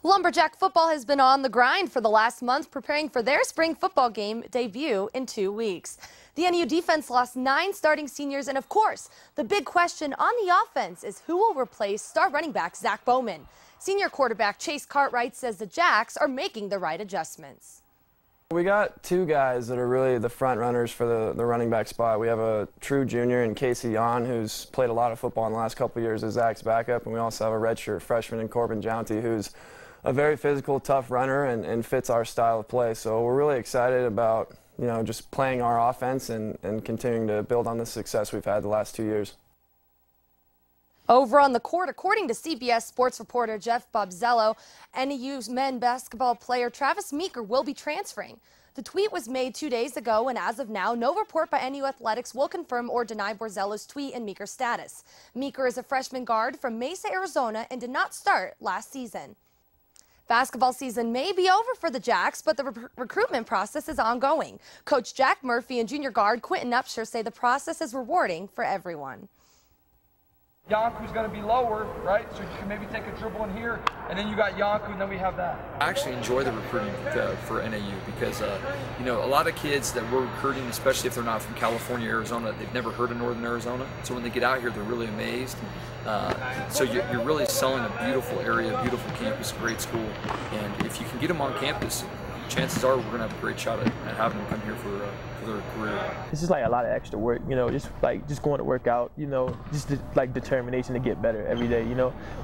Lumberjack football has been on the grind for the last month, preparing for their spring football game debut in 2 weeks. The NEU defense lost 9 starting seniors, and of course, the big question on the offense is who will replace star running back Zach Bowman. Senior quarterback Chase Cartwright says the Jacks are making the right adjustments. We got 2 guys that are really the front runners for the running back spot. We have a true junior in Casey Yon, who's played a lot of football in the last couple of years as Zach's backup, and we also have a redshirt freshman in Corbin Jounty, who's a very physical, tough runner and fits our style of play. So we're really excited about, just playing our offense and continuing to build on the success we've had the last 2 years. Over on the court, according to CBS sports reporter Jeff Bobzello, NEU's men's basketball player Travis Meeker will be transferring. The tweet was made 2 days ago, and as of now, no report by NEU Athletics will confirm or deny Borzello's tweet and Meeker's status. Meeker is a freshman guard from Mesa, Arizona, and did not start last season. Basketball season may be over for the Jacks, but the recruitment process is ongoing. Coach Jack Murphy and junior guard Quentin Upshur say the process is rewarding for everyone. Yanku's going to be lower, right? So you can maybe take a dribble in here, and then you got Yanku, and then we have that. I actually enjoy the recruiting for NAU because, a lot of kids that we're recruiting, especially if they're not from California, Arizona, they've never heard of Northern Arizona. So when they get out here, they're really amazed. So you're really selling a beautiful area, beautiful campus, great school. And if you can get them on campus, chances are we're going to have a great shot at having them come here for their career. It's just like a lot of extra work, just going to work out, just like determination to get better every day,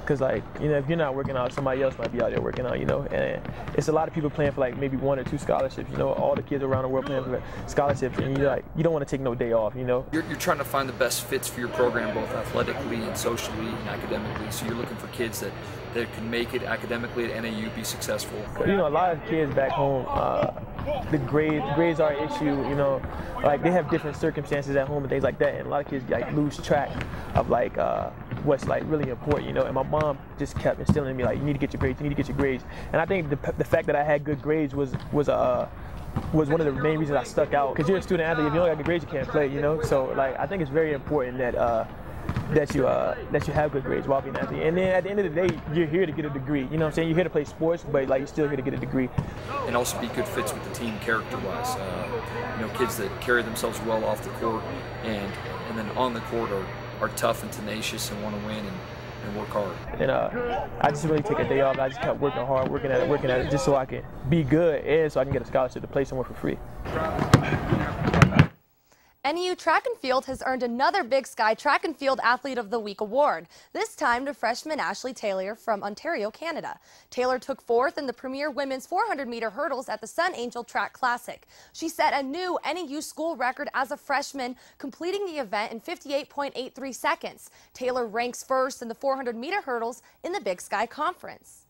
because if you're not working out, somebody else might be out there working out, and it's a lot of people playing for like maybe 1 or 2 scholarships, all the kids around the world playing for scholarships, and you don't want to take no day off, You're trying to find the best fits for your program, both athletically and socially and academically, so you're looking for kids that can make it academically at NAU, be successful. A lot of kids back home, the grades are an issue, like they have different circumstances at home and things like that, and a lot of kids lose track of what's really important, and my mom just kept instilling in me you need to get your grades, you need to get your grades, and I think the fact that I had good grades was one of the main reasons I stuck out, because you're a student athlete. If you don't have good grades, you can't play, so I think it's very important that you have good grades while being an athlete. And then at the end of the day, you're here to get a degree. You know what I'm saying? You're here to play sports, but you're still here to get a degree. And also be good fits with the team character-wise. Kids that carry themselves well off the court and then on the court are tough and tenacious and want to win and work hard. And I just really take a day off. I just kept working hard, working at it, just so I can be good and so I can get a scholarship to play somewhere for free. NEU Track and Field has earned another Big Sky Track and Field Athlete of the Week award, this time to freshman Ashley Taylor from Ontario, Canada. Taylor took 4th in the premier women's 400-meter hurdles at the Sun Angel Track Classic. She set a new NEU school record as a freshman, completing the event in 58.83 seconds. Taylor ranks 1st in the 400-meter hurdles in the Big Sky Conference.